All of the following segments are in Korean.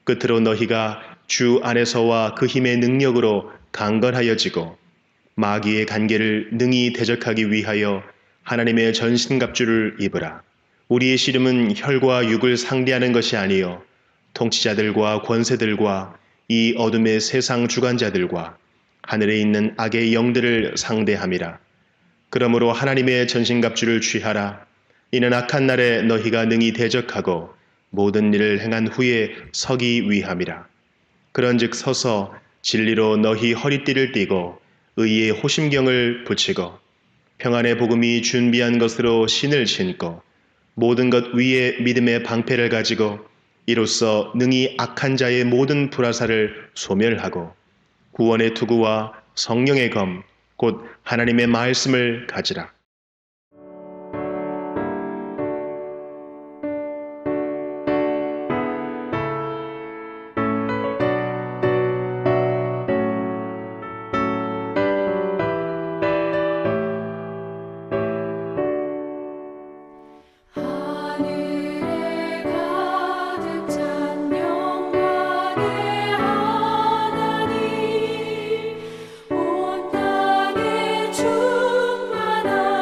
끝으로 너희가 주 안에서와 그 힘의 능력으로 강건하여지고 마귀의 간계를 능히 대적하기 위하여 하나님의 전신갑주를 입으라. 우리의 씨름은 혈과 육을 상대하는 것이 아니요 통치자들과 권세들과 이 어둠의 세상 주관자들과 하늘에 있는 악의 영들을 상대함이라. 그러므로 하나님의 전신갑주를 취하라. 이는 악한 날에 너희가 능히 대적하고 모든 일을 행한 후에 서기 위함이라. 그런즉 서서 진리로 너희 허리띠를 띠고 의의 호심경을 붙이고 평안의 복음이 준비한 것으로 신을 신고 모든 것 위에 믿음의 방패를 가지고 이로써 능히 악한 자의 모든 불화살을 소멸하고 구원의 투구와 성령의 검 곧 하나님의 말씀을 가지라. 하늘에 가득 찬 영광의 하나님 온 땅에 충만한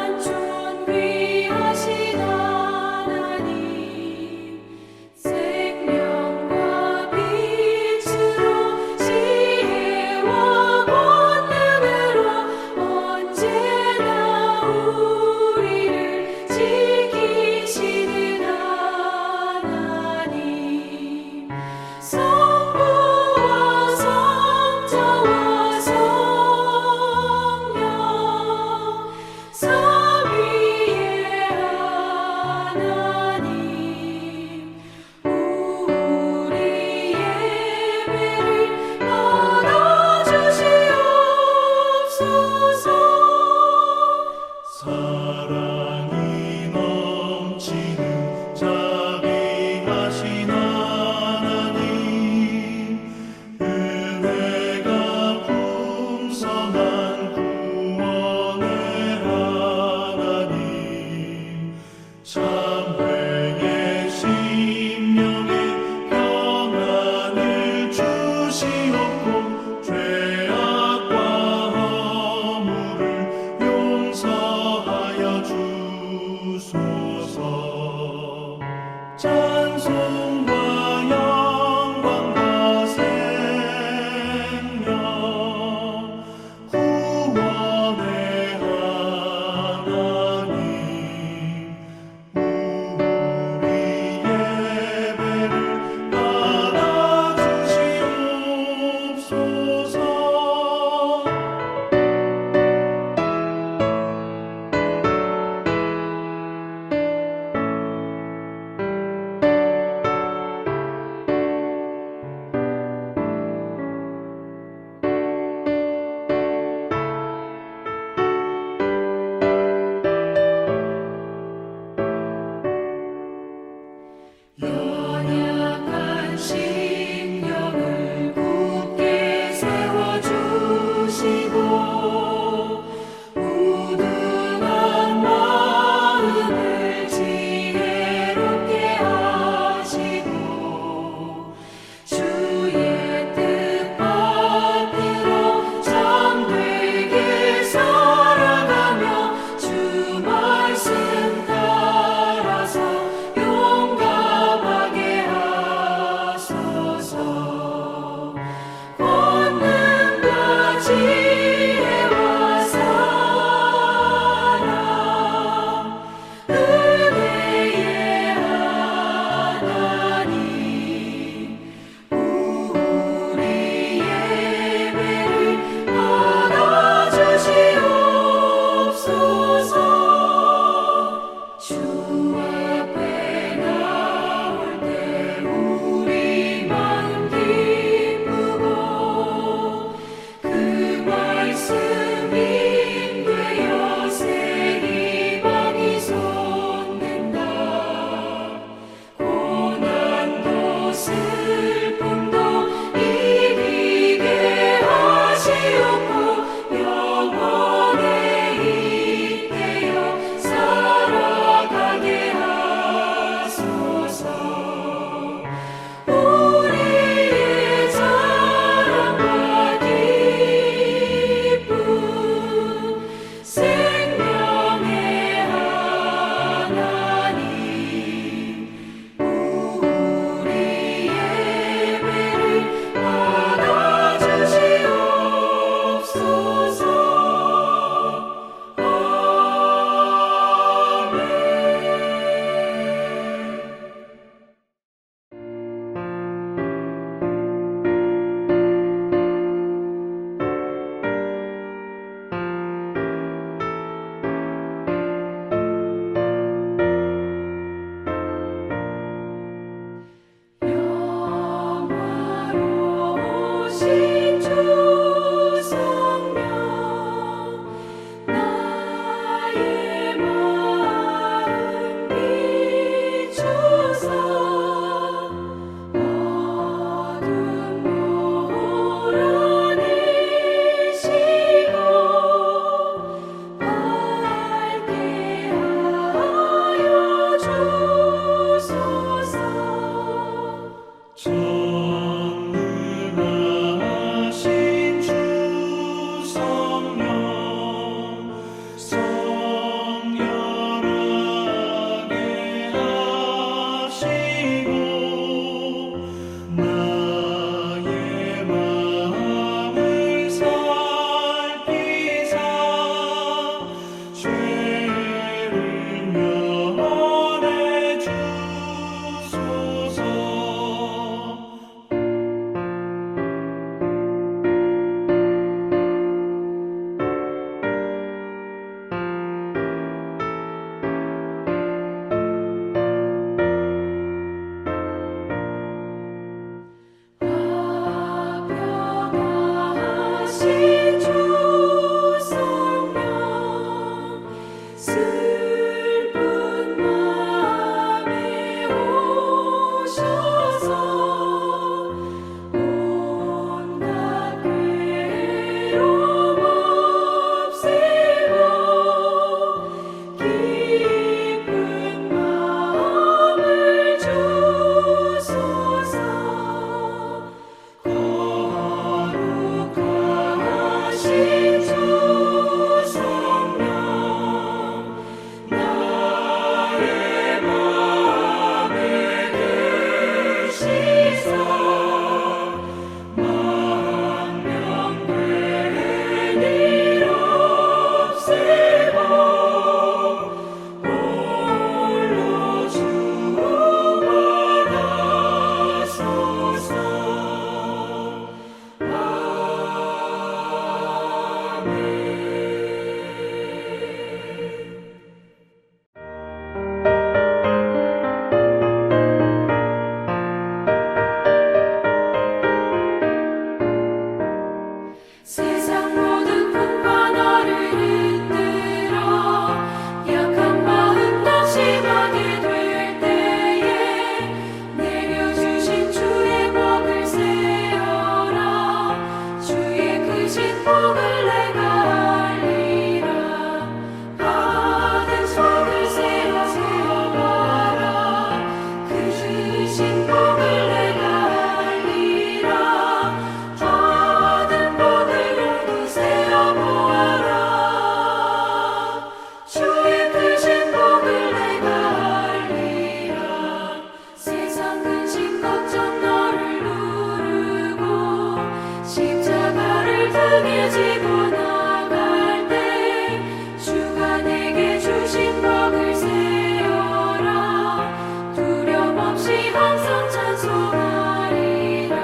강해지고 나갈 때 주가 내게 주신 법을 세어라. 두려움 없이 항상 찬송하리라.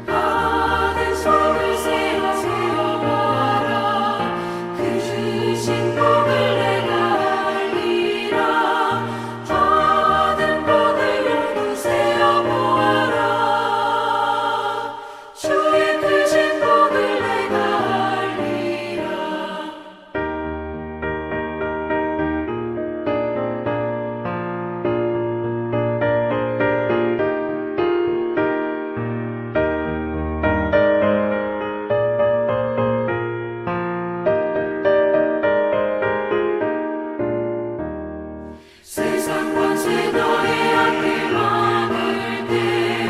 받은 속을 세워보아라. 그 주신 복을 내가 알리라. 받은 복을 모두 세어보아라. 주의 크신 복을 내가 알리라. 세상 권세 너의 앞에 막을 때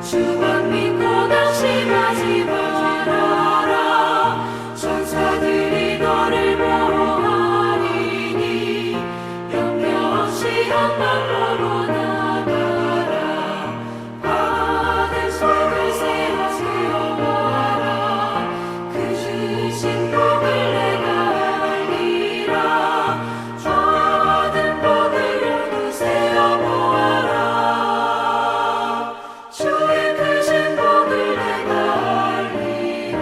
주만 믿고 낙심하지 말아라. 천사들이 너를 보호하리니 염려 없이 한 발로 나가라. 받은 속을 세워보아라. 그 주신 복을 내가 알리라. 받은 복을 모두 세어보아라. 주의 크신 복을 내가 알리라.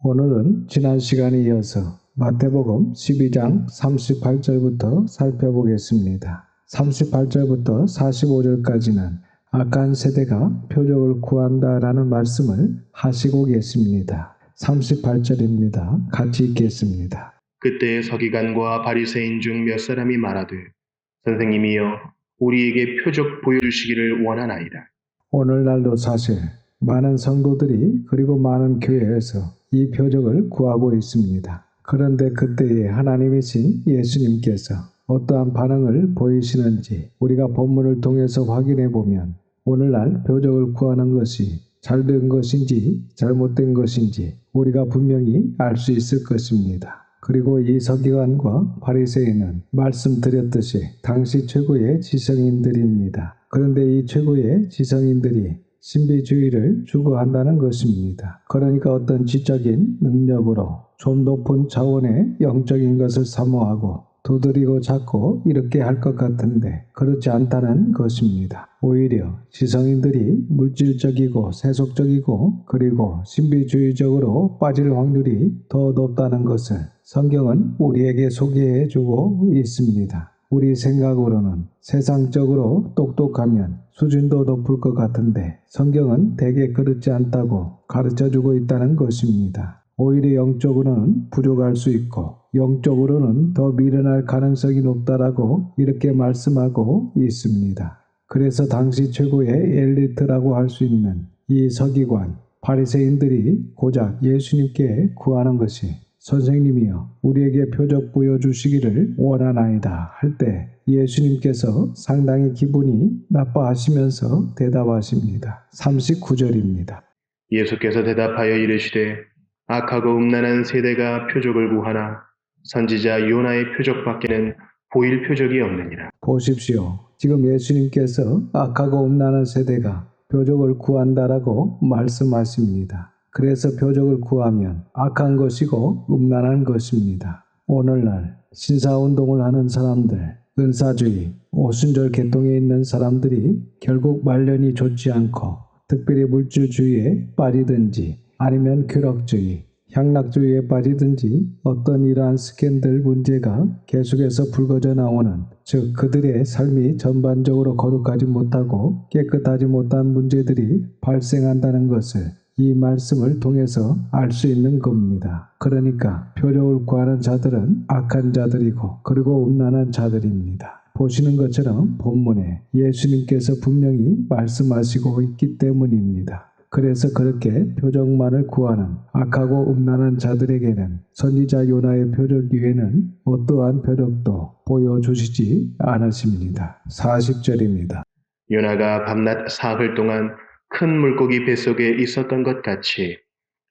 오늘은 지난 시간에 이어서 마태복음 12장 38절부터 살펴보겠습니다. 38절부터 45절까지는 악한 세대가 표적을 구한다라는 말씀을 하시고 계십니다. 38절입니다. 같이 읽겠습니다. 그때 서기관과 바리새인 중 몇 사람이 말하되 선생님이여 우리에게 표적 보여주시기를 원하나이다. 오늘날도 사실 많은 성도들이 그리고 많은 교회에서 이 표적을 구하고 있습니다. 그런데 그때에 하나님이신 예수님께서 어떠한 반응을 보이시는지 우리가 본문을 통해서 확인해 보면 오늘날 표적을 구하는 것이 잘된 것인지 잘못된 것인지 우리가 분명히 알 수 있을 것입니다. 그리고 이 서기관과 바리새인은 말씀드렸듯이 당시 최고의 지성인들입니다. 그런데 이 최고의 지성인들이 신비주의를 추구한다는 것입니다. 그러니까 어떤 지적인 능력으로 좀 높은 차원의 영적인 것을 사모하고 두드리고 잡고 이렇게 할 것 같은데 그렇지 않다는 것입니다. 오히려 지성인들이 물질적이고 세속적이고 그리고 신비주의적으로 빠질 확률이 더 높다는 것을 성경은 우리에게 소개해 주고 있습니다. 우리 생각으로는 세상적으로 똑똑하면 수준도 높을 것 같은데 성경은 대개 그렇지 않다고 가르쳐주고 있다는 것입니다. 오히려 영적으로는 부족할 수 있고 영적으로는 더 미련할 가능성이 높다라고 이렇게 말씀하고 있습니다. 그래서 당시 최고의 엘리트라고 할 수 있는 이 서기관, 바리새인들이 고작 예수님께 구하는 것이 선생님이여 우리에게 표적 보여주시기를 원하나이다 할 때 예수님께서 상당히 기분이 나빠하시면서 대답하십니다. 39절입니다. 예수께서 대답하여 이르시되 악하고 음란한 세대가 표적을 구하나 선지자 요나의 표적밖에는 보일 표적이 없느니라. 보십시오. 지금 예수님께서 악하고 음란한 세대가 표적을 구한다라고 말씀하십니다. 그래서 표적을 구하면 악한 것이고 음란한 것입니다. 오늘날 신사운동을 하는 사람들, 은사주의, 오순절 계통에 있는 사람들이 결국 말년이 좋지 않고 특별히 물질주의에 빠지든지 아니면 쾌락주의, 향락주의에 빠지든지 어떤 이러한 스캔들 문제가 계속해서 불거져 나오는 즉 그들의 삶이 전반적으로 거룩하지 못하고 깨끗하지 못한 문제들이 발생한다는 것을 이 말씀을 통해서 알 수 있는 겁니다. 그러니까 표적을 구하는 자들은 악한 자들이고 그리고 음란한 자들입니다. 보시는 것처럼 본문에 예수님께서 분명히 말씀하시고 있기 때문입니다. 그래서 그렇게 표적만을 구하는 악하고 음란한 자들에게는 선지자 요나의 표적 위에는 어떠한 표적도 보여주시지 않으십니다. 40절입니다. 요나가 밤낮 사흘 동안 큰 물고기 뱃속에 있었던 것 같이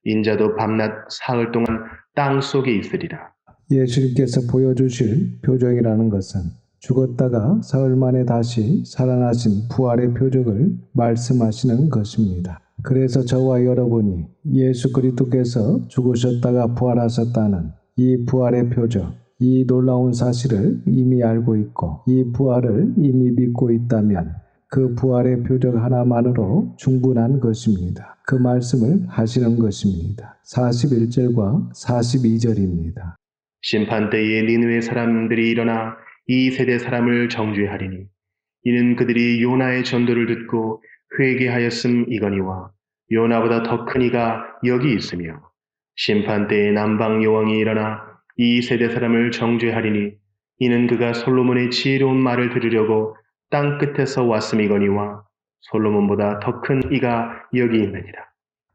인자도 밤낮 사흘 동안 땅 속에 있으리라. 예수님께서 보여주실 표적이라는 것은 죽었다가 사흘 만에 다시 살아나신 부활의 표적을 말씀하시는 것입니다. 그래서 저와 여러분이 예수 그리스도께서 죽으셨다가 부활하셨다는 이 부활의 표적, 이 놀라운 사실을 이미 알고 있고 이 부활을 이미 믿고 있다면 그 부활의 표적 하나만으로 충분한 것입니다. 그 말씀을 하시는 것입니다. 41절과 42절입니다. 심판때에 니느웨 사람들이 일어나 이 세대 사람을 정죄하리니 이는 그들이 요나의 전도를 듣고 회개하였음이거니와 요나보다 더 큰 이가 여기 있으며 심판때에 남방 여왕이 일어나 이 세대 사람을 정죄하리니 이는 그가 솔로몬의 지혜로운 말을 들으려고 땅 끝에서 왔음이거니와 솔로몬보다 더 큰 이가 여기 있느니라.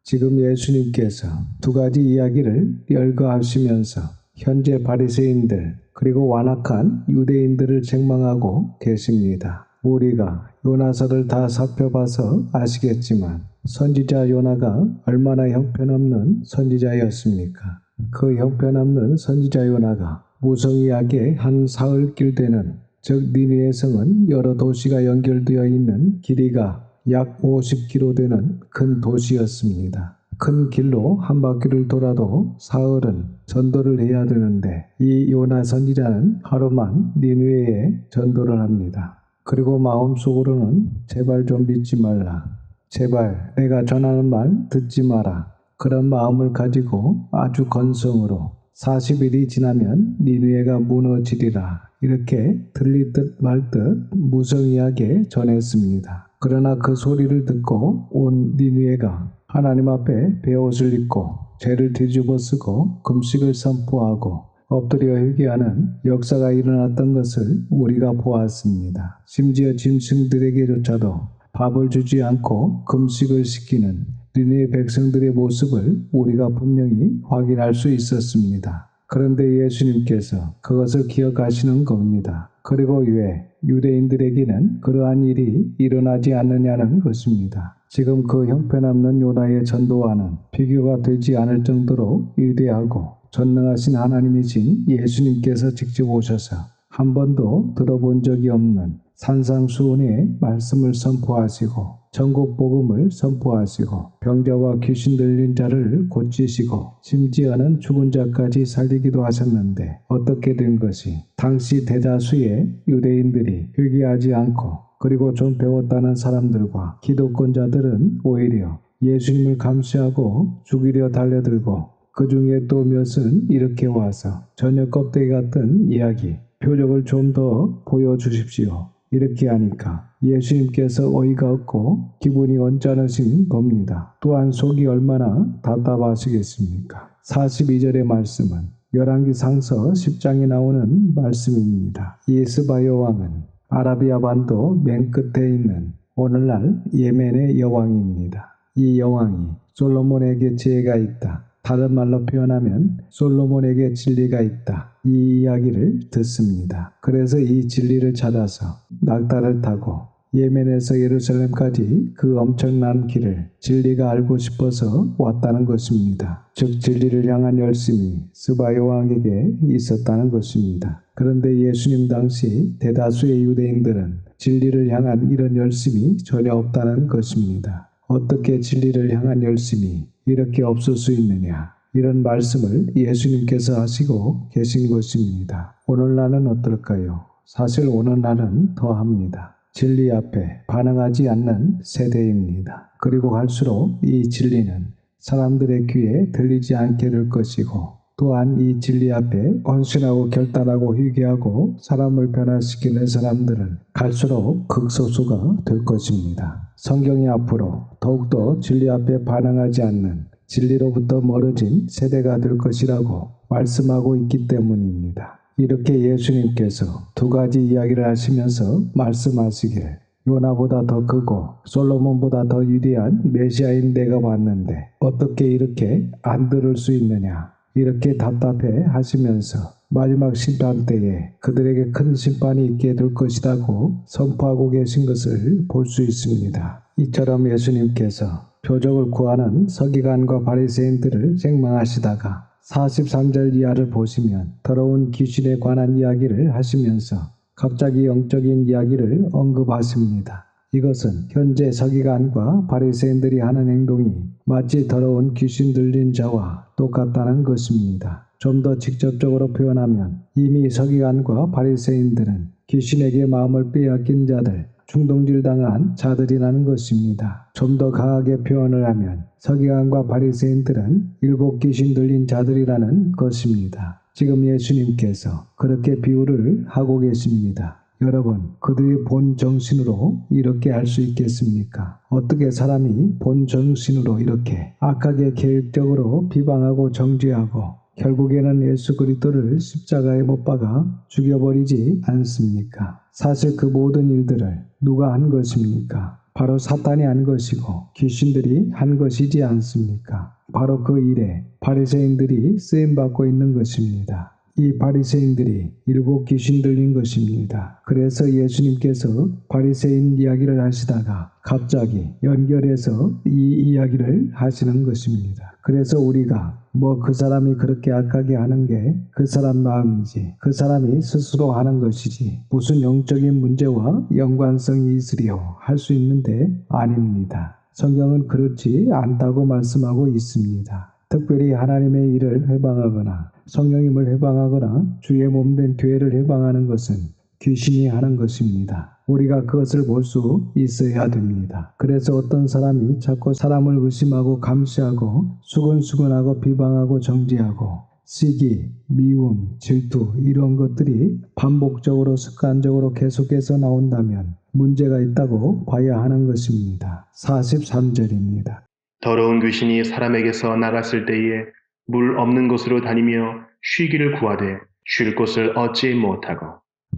지금 예수님께서 두 가지 이야기를 열거하시면서 현재 바리새인들 그리고 완악한 유대인들을 책망하고 계십니다. 우리가 요나서를 다 살펴봐서 아시겠지만 선지자 요나가 얼마나 형편없는 선지자였습니까? 그 형편없는 선지자 요나가 무성의하게 한 사흘길 되는 즉 니느웨 성은 여러 도시가 연결되어 있는 길이가 약 50km 되는 큰 도시였습니다. 큰 길로 한 바퀴를 돌아도 사흘은 전도를 해야 되는데 이 요나 선지자는 하루만 니느웨에 전도를 합니다. 그리고 마음속으로는 제발 좀 믿지 말라. 제발 내가 전하는 말 듣지 마라. 그런 마음을 가지고 아주 건성으로 40일이 지나면 니느웨가 무너지리라. 이렇게 들릴 듯 말 듯 무성의하게 전했습니다. 그러나 그 소리를 듣고 온 니느웨가 하나님 앞에 베옷을 입고 죄를 뒤집어 쓰고 금식을 선포하고 엎드려 회개하는 역사가 일어났던 것을 우리가 보았습니다. 심지어 짐승들에게조차도 밥을 주지 않고 금식을 시키는 니느웨 백성들의 모습을 우리가 분명히 확인할 수 있었습니다. 그런데 예수님께서 그것을 기억하시는 겁니다. 그리고 왜 유대인들에게는 그러한 일이 일어나지 않느냐는 것입니다. 지금 그 형편없는 요나의 전도와는 비교가 되지 않을 정도로 위대하고 전능하신 하나님이신 예수님께서 직접 오셔서 한 번도 들어본 적이 없는 산상수훈의 말씀을 선포하시고 전국 복음을 선포하시고 병자와 귀신 들린 자를 고치시고 심지어는 죽은 자까지 살리기도 하셨는데 어떻게 된 것이 당시 대다수의 유대인들이 회개하지 않고 그리고 좀 배웠다는 사람들과 기독권자들은 오히려 예수님을 감시하고 죽이려 달려들고 그 중에 또 몇은 이렇게 와서 전혀 껍데기 같은 이야기, 표적을 좀 더 보여주십시오. 이렇게 하니까 예수님께서 어이가 없고 기분이 언짢으신 겁니다. 또한 속이 얼마나 답답하시겠습니까? 42절의 말씀은 열왕기상서 10장에 나오는 말씀입니다. 이 스바 여왕은 아라비아 반도 맨 끝에 있는 오늘날 예멘의 여왕입니다. 이 여왕이 솔로몬에게 지혜가 있다. 다른 말로 표현하면 솔로몬에게 진리가 있다. 이 이야기를 듣습니다. 그래서 이 진리를 찾아서 낙타를 타고 예멘에서 예루살렘까지 그 엄청난 길을 진리가 알고 싶어서 왔다는 것입니다. 즉 진리를 향한 열심이 스바 여왕에게 있었다는 것입니다. 그런데 예수님 당시 대다수의 유대인들은 진리를 향한 이런 열심이 전혀 없다는 것입니다. 어떻게 진리를 향한 열심이 이렇게 없을 수 있느냐? 이런 말씀을 예수님께서 하시고 계신 것입니다. 오늘날은 어떨까요? 사실 오늘날은 더합니다. 진리 앞에 반응하지 않는 세대입니다. 그리고 갈수록 이 진리는 사람들의 귀에 들리지 않게 될 것이고 또한 이 진리 앞에 헌신하고 결단하고 회개하고 사람을 변화시키는 사람들은 갈수록 극소수가 될 것입니다. 성경이 앞으로 더욱더 진리 앞에 반응하지 않는 진리로부터 멀어진 세대가 될 것이라고 말씀하고 있기 때문입니다. 이렇게 예수님께서 두 가지 이야기를 하시면서 말씀하시기를 요나보다 더 크고 솔로몬보다 더 위대한 메시아인 내가 왔는데 어떻게 이렇게 안 들을 수 있느냐 이렇게 답답해 하시면서 마지막 심판 때에 그들에게 큰 심판이 있게 될 것이라고 선포하고 계신 것을 볼 수 있습니다. 이처럼 예수님께서 표적을 구하는 서기관과 바리새인들을 책망하시다가 43절 이하를 보시면 더러운 귀신에 관한 이야기를 하시면서 갑자기 영적인 이야기를 언급하십니다. 이것은 현재 서기관과 바리새인들이 하는 행동이 마치 더러운 귀신 들린 자와 똑같다는 것입니다. 좀 더 직접적으로 표현하면 이미 서기관과 바리새인들은 귀신에게 마음을 빼앗긴 자들, 중동질당한 자들이라는 것입니다. 좀 더 강하게 표현을 하면 서기관과 바리새인들은 일곱 귀신 들린 자들이라는 것입니다. 지금 예수님께서 그렇게 비유를 하고 계십니다. 여러분, 그들이 본 정신으로 이렇게 할 수 있겠습니까? 어떻게 사람이 본 정신으로 이렇게 악하게 계획적으로 비방하고 정죄하고 결국에는 예수 그리스도를 십자가에 못 박아 죽여버리지 않습니까? 사실 그 모든 일들을 누가 한 것입니까? 바로 사탄이 한 것이고 귀신들이 한 것이지 않습니까? 바로 그 일에 바리새인들이 쓰임받고 있는 것입니다. 이 바리새인들이 일곱 귀신 들린 것입니다. 그래서 예수님께서 바리새인 이야기를 하시다가 갑자기 연결해서 이 이야기를 하시는 것입니다. 그래서 우리가 그 사람이 그렇게 악하게 하는 게 그 사람 마음이지, 그 사람이 스스로 하는 것이지 무슨 영적인 문제와 연관성이 있으리요 할 수 있는데 아닙니다. 성경은 그렇지 않다고 말씀하고 있습니다. 특별히 하나님의 일을 회방하거나 성령님을 회방하거나 주의 몸된 교회를 회방하는 것은 귀신이 하는 것입니다. 우리가 그것을 볼 수 있어야 됩니다. 그래서 어떤 사람이 자꾸 사람을 의심하고 감시하고 수근수근하고 비방하고 정죄하고 시기, 미움, 질투 이런 것들이 반복적으로 습관적으로 계속해서 나온다면 문제가 있다고 봐야 하는 것입니다. 43절입니다. 더러운 귀신이 사람에게서 나갔을 때에 물 없는 곳으로 다니며 쉬기를 구하되 쉴 곳을 얻지 못하고.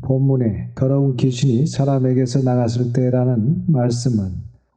본문에 더러운 귀신이 사람에게서 나갔을 때라는 말씀은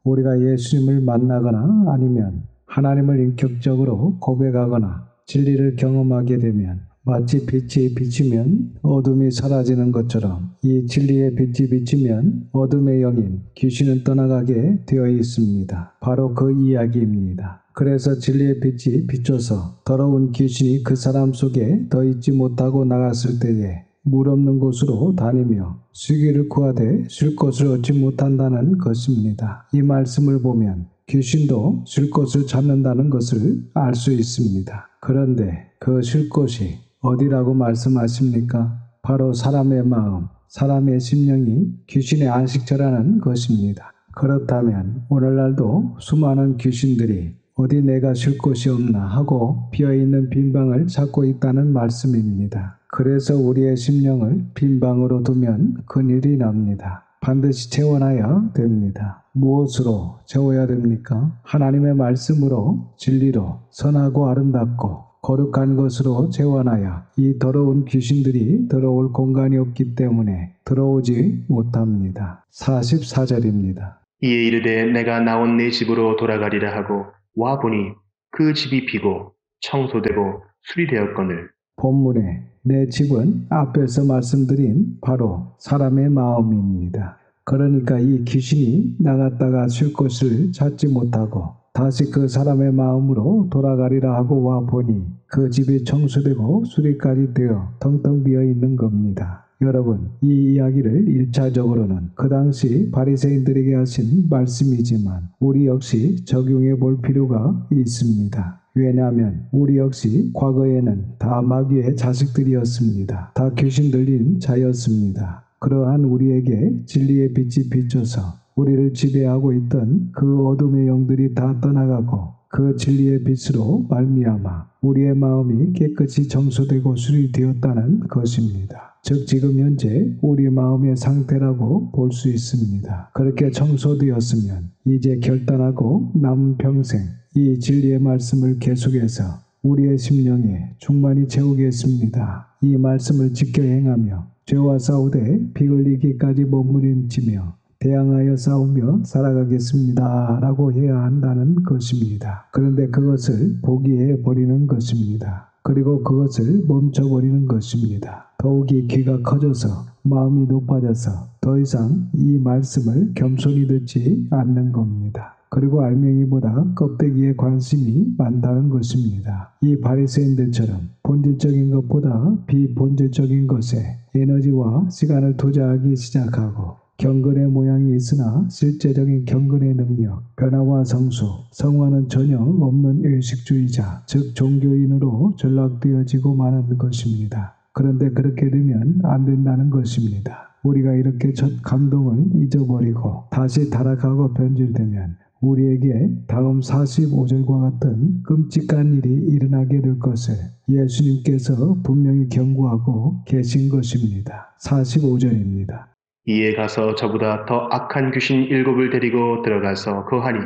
우리가 예수님을 만나거나 아니면 하나님을 인격적으로 고백하거나 진리를 경험하게 되면 마치 빛이 비치면 어둠이 사라지는 것처럼 이 진리의 빛이 비치면 어둠의 영인 귀신은 떠나가게 되어 있습니다. 바로 그 이야기입니다. 그래서 진리의 빛이 비춰서 더러운 귀신이 그 사람 속에 더 있지 못하고 나갔을 때에 물 없는 곳으로 다니며 쉬기를 구하되 쉴 곳을 얻지 못한다는 것입니다. 이 말씀을 보면 귀신도 쉴 곳을 찾는다는 것을 알 수 있습니다. 그런데 그 쉴 곳이 어디라고 말씀하십니까? 바로 사람의 마음, 사람의 심령이 귀신의 안식처라는 것입니다. 그렇다면 오늘날도 수많은 귀신들이 어디 내가 쉴 곳이 없나 하고 비어있는 빈방을 찾고 있다는 말씀입니다. 그래서 우리의 심령을 빈방으로 두면 큰일이 납니다. 반드시 채워놔야 됩니다. 무엇으로 채워야 됩니까? 하나님의 말씀으로, 진리로, 선하고 아름답고 거룩한 것으로 채워놔야 이 더러운 귀신들이 들어올 공간이 없기 때문에 들어오지 못합니다. 44절입니다. 이에 이르되 내가 나온 내 집으로 돌아가리라 하고 와보니 그 집이 비고 청소되고 수리되었거늘. 본문에 내 집은 앞에서 말씀드린 바로 사람의 마음입니다. 그러니까 이 귀신이 나갔다가 쉴 곳을 찾지 못하고 다시 그 사람의 마음으로 돌아가리라 하고 와 보니 그 집이 청소되고 수리까지 되어 텅텅 비어 있는 겁니다. 여러분, 이 이야기를 1차적으로는 그 당시 바리새인들에게 하신 말씀이지만 우리 역시 적용해 볼 필요가 있습니다. 왜냐하면 우리 역시 과거에는 다 마귀의 자식들이었습니다. 다 귀신 들린 자였습니다. 그러한 우리에게 진리의 빛이 비춰서 우리를 지배하고 있던 그 어둠의 영들이 다 떠나가고 그 진리의 빛으로 말미암아 우리의 마음이 깨끗이 청소되고 수리되었다는 것입니다. 즉 지금 현재 우리 마음의 상태라고 볼 수 있습니다. 그렇게 청소되었으면 이제 결단하고 남은 평생 이 진리의 말씀을 계속해서 우리의 심령에 충만히 채우겠습니다. 이 말씀을 지켜 행하며 죄와 싸우되 피 흘리기까지 몸부림치며 대항하여 싸우며 살아가겠습니다. 라고 해야 한다는 것입니다. 그런데 그것을 포기해 버리는 것입니다. 그리고 그것을 멈춰버리는 것입니다. 더욱이 귀가 커져서 마음이 높아져서 더 이상 이 말씀을 겸손히 듣지 않는 겁니다. 그리고 알맹이보다 껍데기에 관심이 많다는 것입니다. 이 바리새인들처럼 본질적인 것보다 비본질적인 것에 에너지와 시간을 투자하기 시작하고 경건의 모양이 있으나 실제적인 경건의 능력, 변화와 성수, 성화는 전혀 없는 의식주의자, 즉 종교인으로 전락되어지고 마는 것입니다. 그런데 그렇게 되면 안 된다는 것입니다. 우리가 이렇게 첫 감동을 잊어버리고 다시 타락하고 변질되면 우리에게 다음 45절과 같은 끔찍한 일이 일어나게 될 것을 예수님께서 분명히 경고하고 계신 것입니다. 45절입니다. 이에 가서 저보다 더 악한 귀신 7을 데리고 들어가서 거하니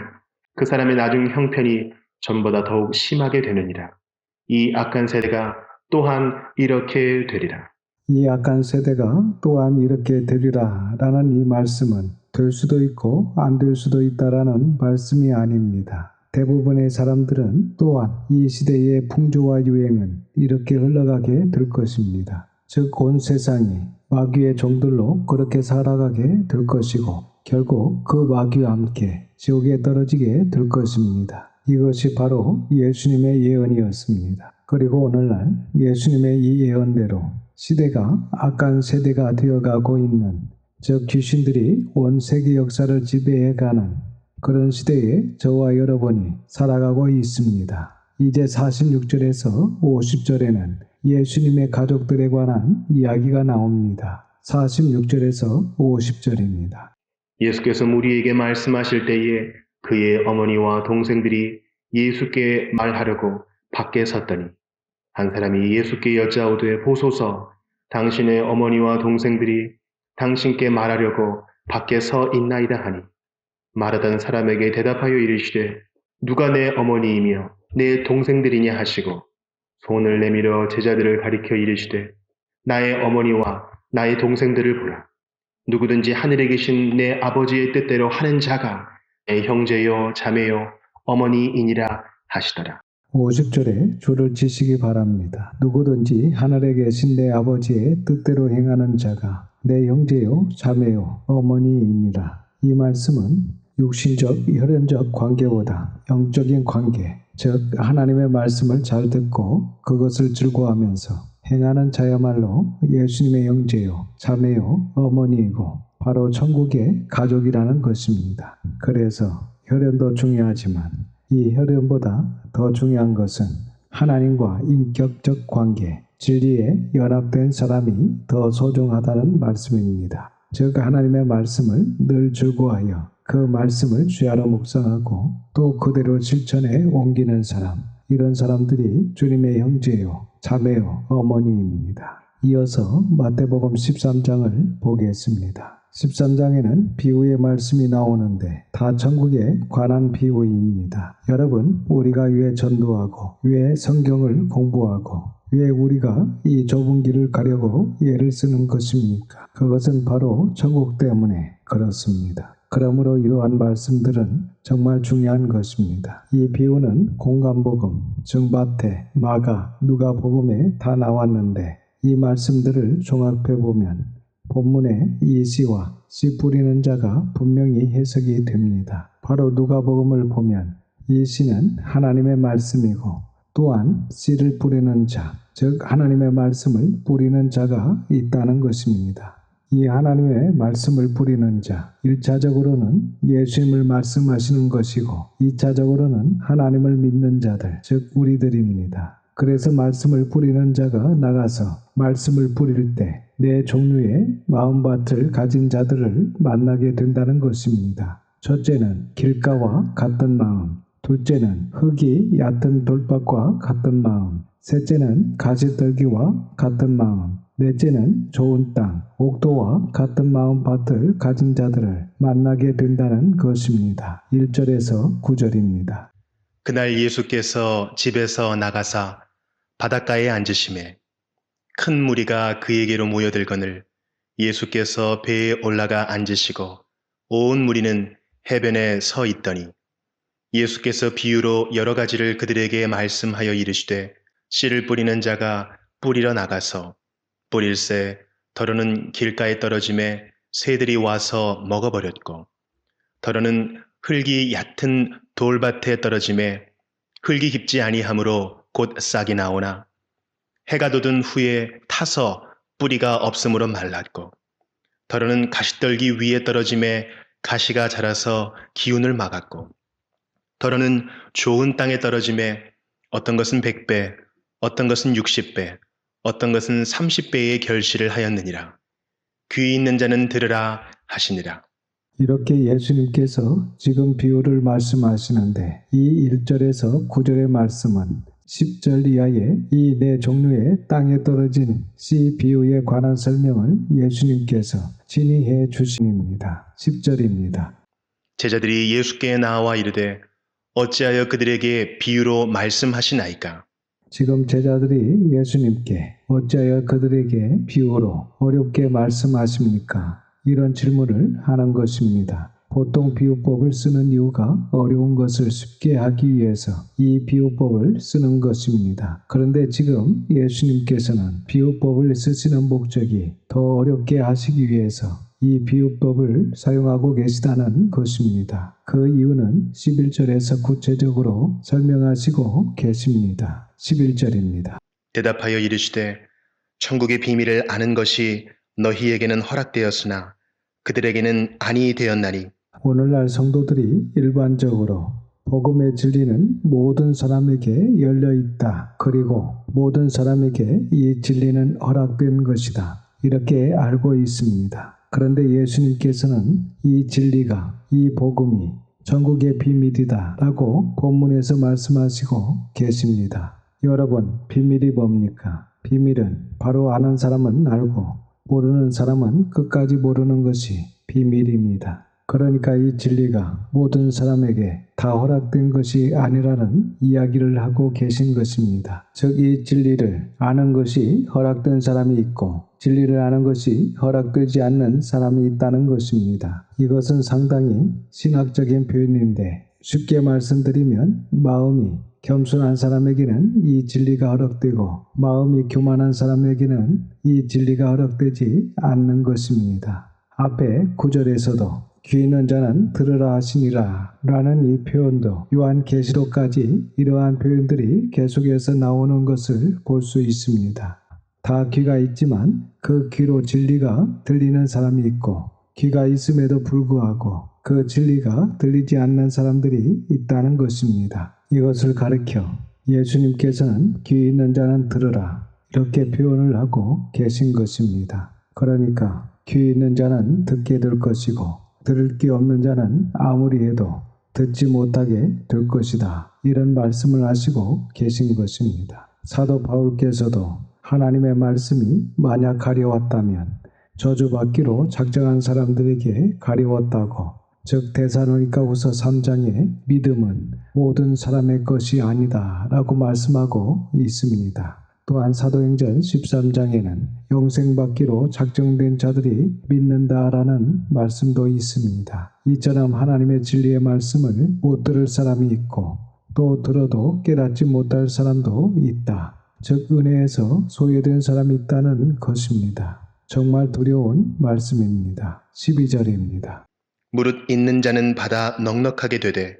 그 사람의 나중 형편이 전보다 더욱 심하게 되느니라. 이 악한 세대가 또한 이렇게 되리라. 이 악한 세대가 또한 이렇게 되리라 라는 이 말씀은 될 수도 있고 안 될 수도 있다라는 말씀이 아닙니다. 대부분의 사람들은 또한 이 시대의 풍조와 유행은 이렇게 흘러가게 될 것입니다. 즉 온 세상이 마귀의 종들로 그렇게 살아가게 될 것이고 결국 그 마귀와 함께 지옥에 떨어지게 될 것입니다. 이것이 바로 예수님의 예언이었습니다. 그리고 오늘날 예수님의 이 예언대로 시대가 악한 세대가 되어가고 있는, 즉 귀신들이 온 세계 역사를 지배해가는 그런 시대에 저와 여러분이 살아가고 있습니다. 이제 46절에서 50절에는 예수님의 가족들에 관한 이야기가 나옵니다. 46절에서 50절입니다. 예수께서 무리에게 말씀하실 때에 그의 어머니와 동생들이 예수께 말하려고 밖에 섰더니 한 사람이 예수께 여짜오되 보소서 당신의 어머니와 동생들이 당신께 말하려고 밖에 서 있나이다 하니 말하던 사람에게 대답하여 이르시되 누가 내 어머니이며 내 동생들이냐 하시고 손을 내밀어 제자들을 가리켜 이르시되 나의 어머니와 나의 동생들을 보라. 누구든지 하늘에 계신 내 아버지의 뜻대로 하는 자가 내 형제요 자매요 어머니이니라 하시더라. 50절에 줄을 치시기 바랍니다. 누구든지 하늘에 계신 내 아버지의 뜻대로 행하는 자가 내 형제요 자매요 어머니이니라. 이 말씀은 육신적 혈연적 관계보다 영적인 관계, 즉 하나님의 말씀을 잘 듣고 그것을 즐거워하면서 행하는 자야말로 예수님의 형제요 자매요 어머니이고 바로 천국의 가족이라는 것입니다. 그래서 혈연도 중요하지만 이 혈연보다 더 중요한 것은 하나님과 인격적 관계, 진리에 연합된 사람이 더 소중하다는 말씀입니다. 즉 하나님의 말씀을 늘 즐거워하여 그 말씀을 주야로 묵상하고 또 그대로 실천에 옮기는 사람, 이런 사람들이 주님의 형제요, 자매요, 어머니입니다. 이어서 마태복음 13장을 보겠습니다. 13장에는 비유의 말씀이 나오는데 다 천국에 관한 비유입니다. 여러분, 우리가 왜 전도하고 왜 성경을 공부하고 왜 우리가 이 좁은 길을 가려고 예를 쓰는 것입니까? 그것은 바로 천국 때문에 그렇습니다. 그러므로 이러한 말씀들은 정말 중요한 것입니다. 이 비유는 공관복음, 즉 마태, 마가, 누가복음에 다 나왔는데 이 말씀들을 종합해보면 본문의 이 씨와 씨 뿌리는 자가 분명히 해석이 됩니다. 바로 누가복음을 보면 이 씨는 하나님의 말씀이고 또한 씨를 뿌리는 자, 즉 하나님의 말씀을 뿌리는 자가 있다는 것입니다. 이 하나님의 말씀을 뿌리는 자, 1차적으로는 예수님을 말씀하시는 것이고 2차적으로는 하나님을 믿는 자들, 즉 우리들입니다. 그래서 말씀을 뿌리는 자가 나가서 말씀을 뿌릴 때 네 종류의 마음밭을 가진 자들을 만나게 된다는 것입니다. 첫째는 길가와 같은 마음, 둘째는 흙이 얕은 돌밭과 같은 마음, 셋째는 가시떨기와 같은 마음, 넷째는 좋은 땅, 옥토와 같은 마음밭을 가진 자들을 만나게 된다는 것입니다. 1절에서 9절입니다. 그날 예수께서 집에서 나가사 바닷가에 앉으심에 큰 무리가 그에게로 모여들거늘 예수께서 배에 올라가 앉으시고 온 무리는 해변에 서 있더니 예수께서 비유로 여러 가지를 그들에게 말씀하여 이르시되 씨를 뿌리는 자가 뿌리러 나가서 뿌릴새 더러는 길가에 떨어짐에 새들이 와서 먹어버렸고 더러는 흙이 얕은 돌밭에 떨어짐에 흙이 깊지 아니하므로 곧 싹이 나오나 해가 돋은 후에 타서 뿌리가 없으므로 말랐고 더러는 가시떨기 위에 떨어짐에 가시가 자라서 기운을 막았고 더러는 좋은 땅에 떨어짐에 어떤 것은 100배, 어떤 것은 60배, 어떤 것은 30배의 결실을 하였느니라. 귀 있는 자는 들으라 하시니라. 이렇게 예수님께서 지금 비유를 말씀하시는데 이 1절에서 9절의 말씀은 10절 이하의 이 네 종류의 땅에 떨어진 씨 비유에 관한 설명을 예수님께서 진행해 주십니다. 10절입니다. 제자들이 예수께 나와 이르되 어찌하여 그들에게 비유로 말씀하시나이까? 지금 제자들이 예수님께 어찌하여 그들에게 비유로 어렵게 말씀하십니까? 이런 질문을 하는 것입니다. 보통 비유법을 쓰는 이유가 어려운 것을 쉽게 하기 위해서 이 비유법을 쓰는 것입니다. 그런데 지금 예수님께서는 비유법을 쓰시는 목적이 더 어렵게 하시기 위해서 이 비유법을 사용하고 계시다는 것입니다. 그 이유는 11절에서 구체적으로 설명하시고 계십니다. 11절입니다. 대답하여 이르시되 천국의 비밀을 아는 것이 너희에게는 허락되었으나 그들에게는 아니 되었나니 오늘날 성도들이 일반적으로 복음의 진리는 모든 사람에게 열려 있다. 그리고 모든 사람에게 이 진리는 허락된 것이다. 이렇게 알고 있습니다. 그런데 예수님께서는 이 진리가, 이 복음이 천국의 비밀이다 라고 본문에서 말씀하시고 계십니다. 여러분, 비밀이 뭡니까? 비밀은 바로 아는 사람은 알고 모르는 사람은 끝까지 모르는 것이 비밀입니다. 그러니까 이 진리가 모든 사람에게 다 허락된 것이 아니라는 이야기를 하고 계신 것입니다. 즉, 이 진리를 아는 것이 허락된 사람이 있고 진리를 아는 것이 허락되지 않는 사람이 있다는 것입니다. 이것은 상당히 신학적인 표현인데 쉽게 말씀드리면 마음이 겸손한 사람에게는 이 진리가 허락되고 마음이 교만한 사람에게는 이 진리가 허락되지 않는 것입니다. 앞에 9절에서도 귀 있는 자는 들으라 하시니라 라는 이 표현도 요한계시록까지 이러한 표현들이 계속해서 나오는 것을 볼 수 있습니다. 다 귀가 있지만 그 귀로 진리가 들리는 사람이 있고 귀가 있음에도 불구하고 그 진리가 들리지 않는 사람들이 있다는 것입니다. 이것을 가르쳐 예수님께서는 귀 있는 자는 들으라 이렇게 표현을 하고 계신 것입니다. 그러니까 귀 있는 자는 듣게 될 것이고 들을 귀 없는 자는 아무리 해도 듣지 못하게 될 것이다. 이런 말씀을 하시고 계신 것입니다. 사도 바울께서도 하나님의 말씀이 만약 가려웠다면 저주받기로 작정한 사람들에게 가려웠다고 즉 데살로니가후서 3장에 믿음은 모든 사람의 것이 아니다 라고 말씀하고 있습니다. 또한 사도행전 13장에는 영생받기로 작정된 자들이 믿는다라는 말씀도 있습니다. 이처럼 하나님의 진리의 말씀을 못 들을 사람이 있고 또 들어도 깨닫지 못할 사람도 있다. 즉 은혜에서 소외된 사람이 있다는 것입니다. 정말 두려운 말씀입니다. 12절입니다. 무릇 있는 자는 받아 넉넉하게 되되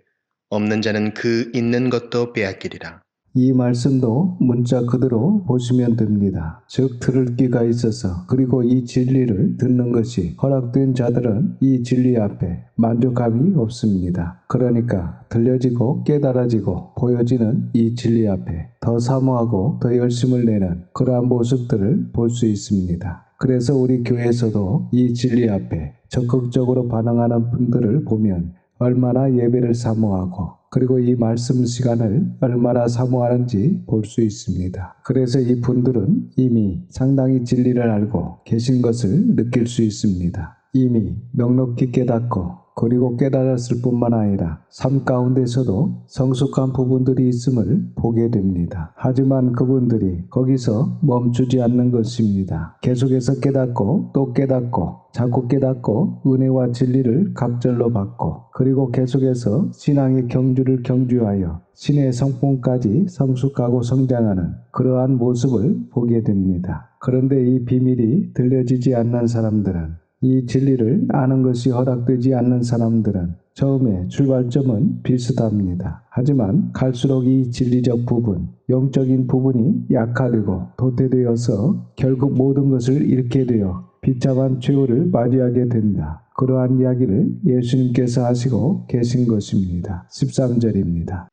없는 자는 그 있는 것도 빼앗기리라. 이 말씀도 문자 그대로 보시면 됩니다. 즉 들을 귀가 있어서 그리고 이 진리를 듣는 것이 허락된 자들은 이 진리 앞에 만족함이 없습니다. 그러니까 들려지고 깨달아지고 보여지는 이 진리 앞에 더 사모하고 더 열심을 내는 그러한 모습들을 볼 수 있습니다. 그래서 우리 교회에서도 이 진리 앞에 적극적으로 반응하는 분들을 보면 얼마나 예배를 사모하고 그리고 이 말씀 시간을 얼마나 사모하는지 볼 수 있습니다. 그래서 이 분들은 이미 상당히 진리를 알고 계신 것을 느낄 수 있습니다. 이미 넉넉히 깨닫고 그리고 깨달았을 뿐만 아니라 삶 가운데서도 성숙한 부분들이 있음을 보게 됩니다. 하지만 그분들이 거기서 멈추지 않는 것입니다. 계속해서 깨닫고 또 깨닫고 자꾸 깨닫고 은혜와 진리를 갑절로 받고 그리고 계속해서 신앙의 경주를 경주하여 신의 성품까지 성숙하고 성장하는 그러한 모습을 보게 됩니다. 그런데 이 비밀이 들려지지 않는 사람들은 이 진리를 아는 것이 허락되지 않는 사람들은 처음에 출발점은 비슷합니다. 하지만 갈수록 이 진리적 부분, 영적인 부분이 약화되고 도태되어서 결국 모든 것을 잃게 되어 비참한 최후를 맞이하게 된다. 그러한 이야기를 예수님께서 하시고 계신 것입니다. 13절입니다.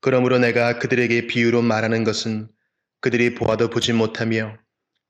그러므로 내가 그들에게 비유로 말하는 것은 그들이 보아도 보지 못하며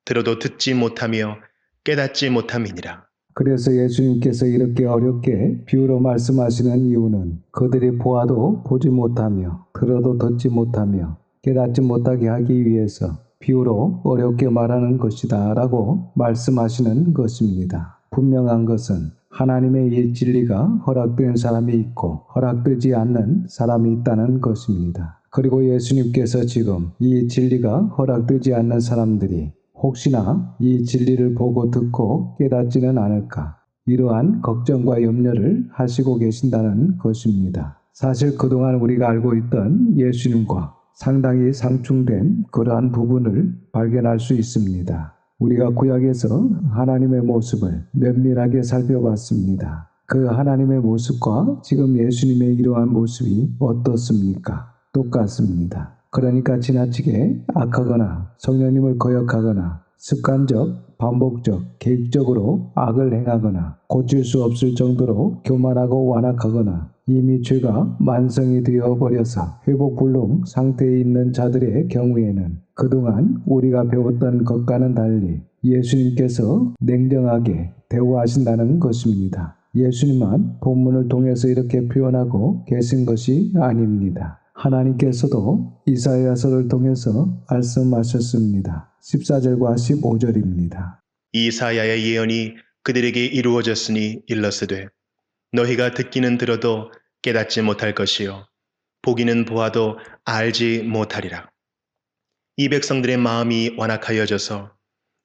들어도 듣지 못하며 깨닫지 못함이니라. 그래서 예수님께서 이렇게 어렵게 비유로 말씀하시는 이유는 그들이 보아도 보지 못하며 들어도 듣지 못하며 깨닫지 못하게 하기 위해서 비유로 어렵게 말하는 것이다 라고 말씀하시는 것입니다. 분명한 것은 하나님의 이 진리가 허락된 사람이 있고 허락되지 않는 사람이 있다는 것입니다. 그리고 예수님께서 지금 이 진리가 허락되지 않는 사람들이 혹시나 이 진리를 보고 듣고 깨닫지는 않을까 이러한 걱정과 염려를 하시고 계신다는 것입니다. 사실 그동안 우리가 알고 있던 예수님과 상당히 상충된 그러한 부분을 발견할 수 있습니다. 우리가 구약에서 하나님의 모습을 면밀하게 살펴봤습니다. 그 하나님의 모습과 지금 예수님의 이러한 모습이 어떻습니까? 똑같습니다. 그러니까 지나치게 악하거나 성령님을 거역하거나 습관적, 반복적, 계획적으로 악을 행하거나 고칠 수 없을 정도로 교만하고 완악하거나 이미 죄가 만성이 되어버려서 회복불능 상태에 있는 자들의 경우에는 그동안 우리가 배웠던 것과는 달리 예수님께서 냉정하게 대우하신다는 것입니다. 예수님만 본문을 통해서 이렇게 표현하고 계신 것이 아닙니다. 하나님께서도 이사야서를 통해서 말씀하셨습니다. 14절과 15절입니다. 이사야의 예언이 그들에게 이루어졌으니 일러스되 너희가 듣기는 들어도 깨닫지 못할 것이요 보기는 보아도 알지 못하리라. 이 백성들의 마음이 완악하여져서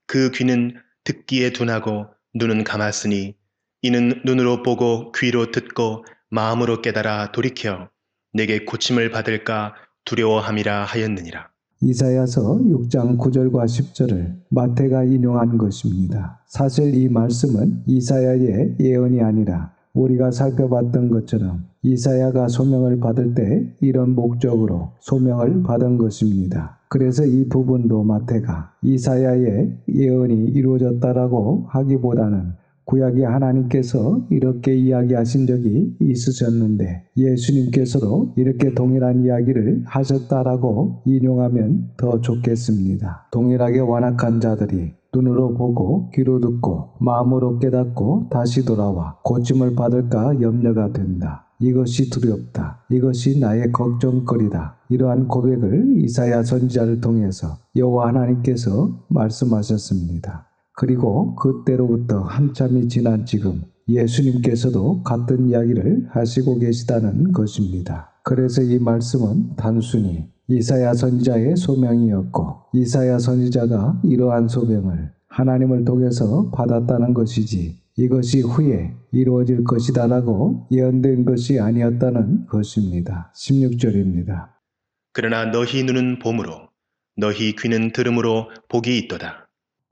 그 귀는 듣기에 둔하고 눈은 감았으니 이는 눈으로 보고 귀로 듣고 마음으로 깨달아 돌이켜 내게 고침을 받을까 두려워함이라 하였느니라. 이사야서 6장 9절과 10절을 마태가 인용한 것입니다. 사실 이 말씀은 이사야의 예언이 아니라 우리가 살펴봤던 것처럼 이사야가 소명을 받을 때 이런 목적으로 소명을 받은 것입니다. 그래서 이 부분도 마태가 이사야의 예언이 이루어졌다라고 하기보다는 구약의 하나님께서 이렇게 이야기하신 적이 있으셨는데 예수님께서도 이렇게 동일한 이야기를 하셨다라고 인용하면 더 좋겠습니다. 동일하게 완악한 자들이 눈으로 보고 귀로 듣고 마음으로 깨닫고 다시 돌아와 고침을 받을까 염려가 된다. 이것이 두렵다. 이것이 나의 걱정거리다. 이러한 고백을 이사야 선지자를 통해서 여호와 하나님께서 말씀하셨습니다. 그리고 그때로부터 한참이 지난 지금 예수님께서도 같은 이야기를 하시고 계시다는 것입니다. 그래서 이 말씀은 단순히 이사야 선지자의 소명이었고 이사야 선지자가 이러한 소명을 하나님을 통해서 받았다는 것이지 이것이 후에 이루어질 것이다라고 예언된 것이 아니었다는 것입니다. 16절입니다. 그러나 너희 눈은 봄으로 너희 귀는 들음으로 복이 있도다.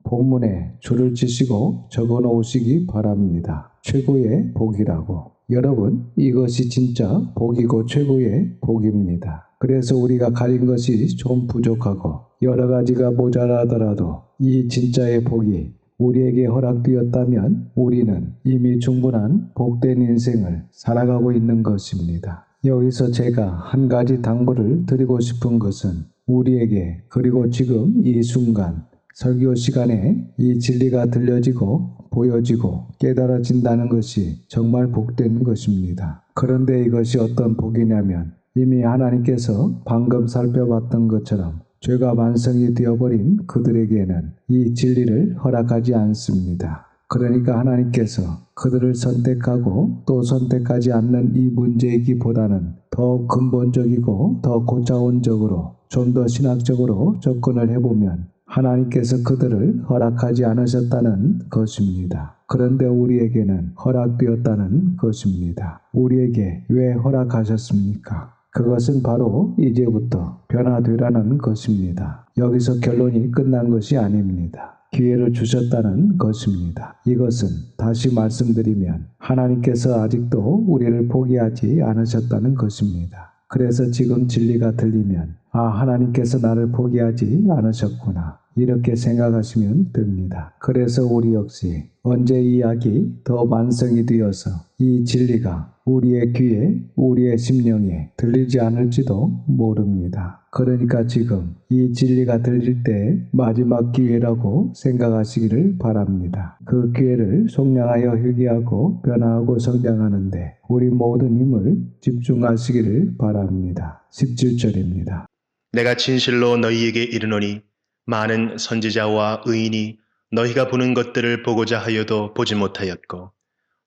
본문에 줄을 치시고 적어 놓으시기 바랍니다. 최고의 복이라고. 여러분, 이것이 진짜 복이고 최고의 복입니다. 그래서 우리가 가진 것이 좀 부족하고 여러 가지가 모자라더라도 이 진짜의 복이 우리에게 허락되었다면 우리는 이미 충분한 복된 인생을 살아가고 있는 것입니다. 여기서 제가 한 가지 당부를 드리고 싶은 것은 우리에게 그리고 지금 이 순간 설교 시간에 이 진리가 들려지고 보여지고 깨달아진다는 것이 정말 복된 것입니다. 그런데 이것이 어떤 복이냐면 이미 하나님께서 방금 살펴봤던 것처럼 죄가 만성이 되어버린 그들에게는 이 진리를 허락하지 않습니다. 그러니까 하나님께서 그들을 선택하고 또 선택하지 않는 이 문제이기보다는 더 근본적이고 더 고차원적으로 좀 더 신학적으로 접근을 해보면 하나님께서 그들을 허락하지 않으셨다는 것입니다. 그런데 우리에게는 허락되었다는 것입니다. 우리에게 왜 허락하셨습니까? 그것은 바로 이제부터 변화되라는 것입니다. 여기서 결론이 끝난 것이 아닙니다. 기회를 주셨다는 것입니다. 이것은 다시 말씀드리면 하나님께서 아직도 우리를 포기하지 않으셨다는 것입니다. 그래서 지금 진리가 들리면 하나님께서 나를 포기하지 않으셨구나 이렇게 생각하시면 됩니다. 그래서 우리 역시 언제 이 약이 더 완성이 되어서 이 진리가 우리의 귀에 우리의 심령에 들리지 않을지도 모릅니다. 그러니까 지금 이 진리가 들릴 때 마지막 기회라고 생각하시기를 바랍니다. 그 기회를 속량하여 회개하고 변화하고 성장하는데 우리 모든 힘을 집중하시기를 바랍니다. 17절입니다. 내가 진실로 너희에게 이르노니 많은 선지자와 의인이 너희가 보는 것들을 보고자 하여도 보지 못하였고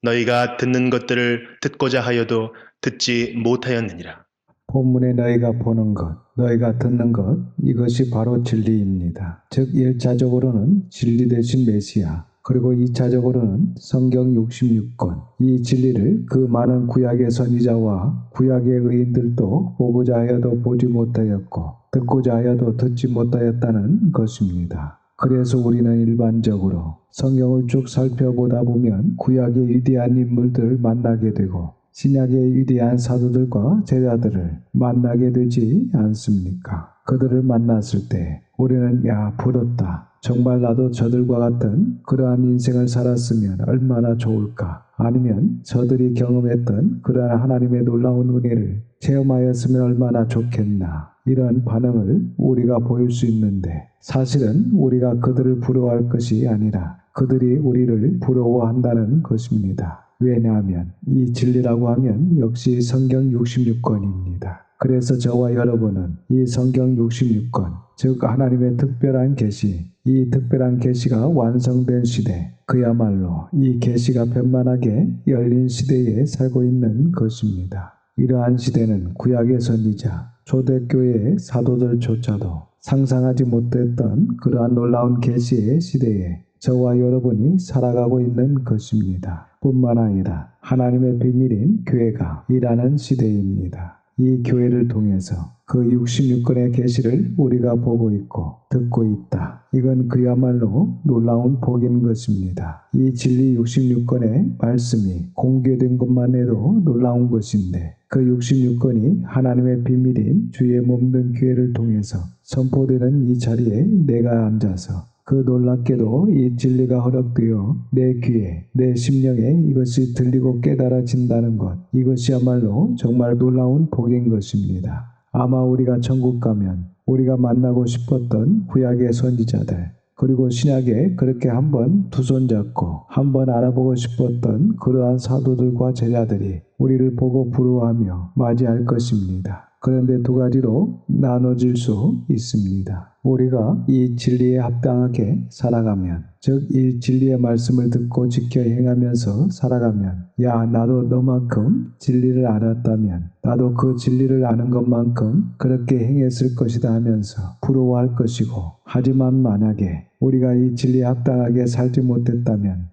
너희가 듣는 것들을 듣고자 하여도 듣지 못하였느니라. 본문에 너희가 보는 것, 너희가 듣는 것, 이것이 바로 진리입니다. 즉 1차적으로는 진리 되신 메시아, 그리고 2차적으로는 성경 66권, 이 진리를 그 많은 구약의 선지자와 구약의 의인들도 보고자 하여도 보지 못하였고 듣고자 하여도 듣지 못하였다는 것입니다. 그래서 우리는 일반적으로 성경을 쭉 살펴보다 보면 구약의 위대한 인물들을 만나게 되고 신약의 위대한 사도들과 제자들을 만나게 되지 않습니까? 그들을 만났을 때 우리는 부럽다. 정말 나도 저들과 같은 그러한 인생을 살았으면 얼마나 좋을까? 아니면 저들이 경험했던 그러한 하나님의 놀라운 은혜를 체험하였으면 얼마나 좋겠나? 이런 반응을 우리가 보일 수 있는데 사실은 우리가 그들을 부러워할 것이 아니라 그들이 우리를 부러워한다는 것입니다. 왜냐하면 이 진리라고 하면 역시 성경 66권입니다. 그래서 저와 여러분은 이 성경 66권, 즉 하나님의 특별한 계시, 이 특별한 계시가 완성된 시대, 그야말로 이 계시가 편만하게 열린 시대에 살고 있는 것입니다. 이러한 시대는 구약의 선지자, 초대교회의 사도들조차도 상상하지 못했던 그러한 놀라운 계시의 시대에 저와 여러분이 살아가고 있는 것입니다. 뿐만 아니라 하나님의 비밀인 교회가 일하는 시대입니다. 이 교회를 통해서 그 66권의 계시를 우리가 보고 있고 듣고 있다. 이건 그야말로 놀라운 복인 것입니다. 이 진리 66권의 말씀이 공개된 것만 해도 놀라운 것인데 그 66권이 하나님의 비밀인 주의 몸된 교회를 통해서 선포되는 이 자리에 내가 앉아서 그 놀랍게도 이 진리가 허락되어 내 귀에, 내 심령에 이것이 들리고 깨달아진다는 것, 이것이야말로 정말 놀라운 복인 것입니다. 아마 우리가 천국 가면 우리가 만나고 싶었던 구약의 선지자들, 그리고 신약에 그렇게 한번 두 손 잡고 한번 알아보고 싶었던 그러한 사도들과 제자들이 우리를 보고 부러워하며 맞이할 것입니다. 그런데 두 가지로 나눠질 수 있습니다. 우리가 이 진리에 합당하게 살아가면, 즉 이 진리의 말씀을 듣고 지켜 행하면서 살아가면 나도 너만큼 진리를 알았다면 나도 그 진리를 아는 것만큼 그렇게 행했을 것이다 하면서 부러워할 것이고, 하지만 만약에 우리가 이 진리에 합당하게 살지 못했다면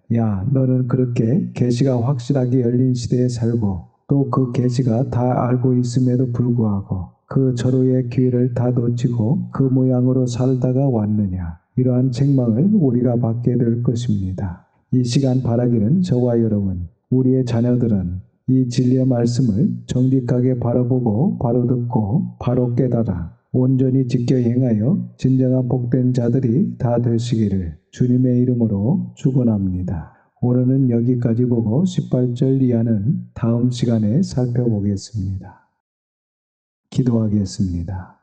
너는 그렇게 계시가 확실하게 열린 시대에 살고 또 그 계시가 다 알고 있음에도 불구하고 그 절호의 기회를 다 놓치고 그 모양으로 살다가 왔느냐, 이러한 책망을 우리가 받게 될 것입니다. 이 시간 바라기는 저와 여러분, 우리의 자녀들은 이 진리의 말씀을 정직하게 바라보고 바로 듣고 바로 깨달아 온전히 지켜 행하여 진정한 복된 자들이 다 되시기를 주님의 이름으로 축원합니다. 오늘은 여기까지 보고 18절 이하는 다음 시간에 살펴보겠습니다. 기도하겠습니다.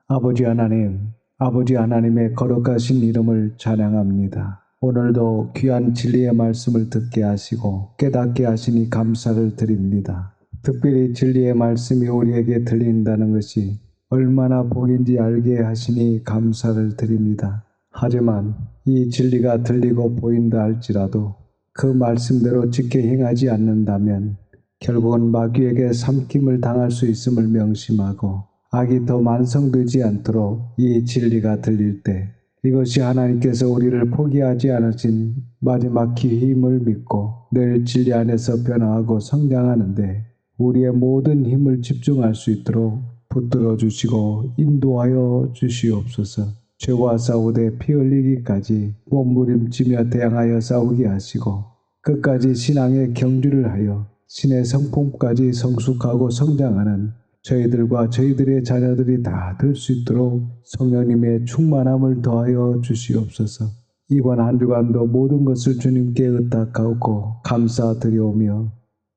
아버지 하나님, 아버지 하나님의 거룩하신 이름을 찬양합니다. 오늘도 귀한 진리의 말씀을 듣게 하시고 깨닫게 하시니 감사를 드립니다. 특별히 진리의 말씀이 우리에게 들린다는 것이 얼마나 복인지 알게 하시니 감사를 드립니다. 하지만 이 진리가 들리고 보인다 할지라도 그 말씀대로 지켜 행하지 않는다면 결국은 마귀에게 삼킴을 당할 수 있음을 명심하고 악이 더 만성되지 않도록 이 진리가 들릴 때 이것이 하나님께서 우리를 포기하지 않으신 마지막 기회임을 믿고 늘 진리 안에서 변화하고 성장하는데 우리의 모든 힘을 집중할 수 있도록 붙들어 주시고 인도하여 주시옵소서. 죄와 싸우되 피 흘리기까지 몸부림치며 대항하여 싸우게 하시고 끝까지 신앙의 경주를 하여 신의 성품까지 성숙하고 성장하는 저희들과 저희들의 자녀들이 다 될 수 있도록 성령님의 충만함을 더하여 주시옵소서. 이번 한 주간도 모든 것을 주님께 의탁하고 감사드려오며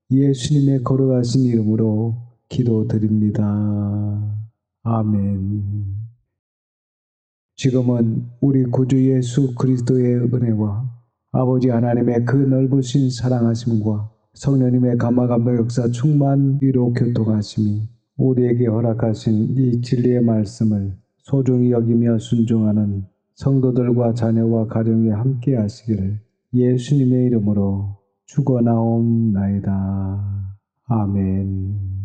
예수님의 거룩하신 이름으로 기도드립니다. 아멘. 지금은 우리 구주 예수 그리스도의 은혜와 아버지 하나님의 그 넓으신 사랑하심과 성령님의 감화감동 역사 충만 위로 교통하심이 우리에게 허락하신 이 진리의 말씀을 소중히 여기며 순종하는 성도들과 자녀와 가정에 함께 하시기를 예수님의 이름으로 축원하옵나이다. 아멘.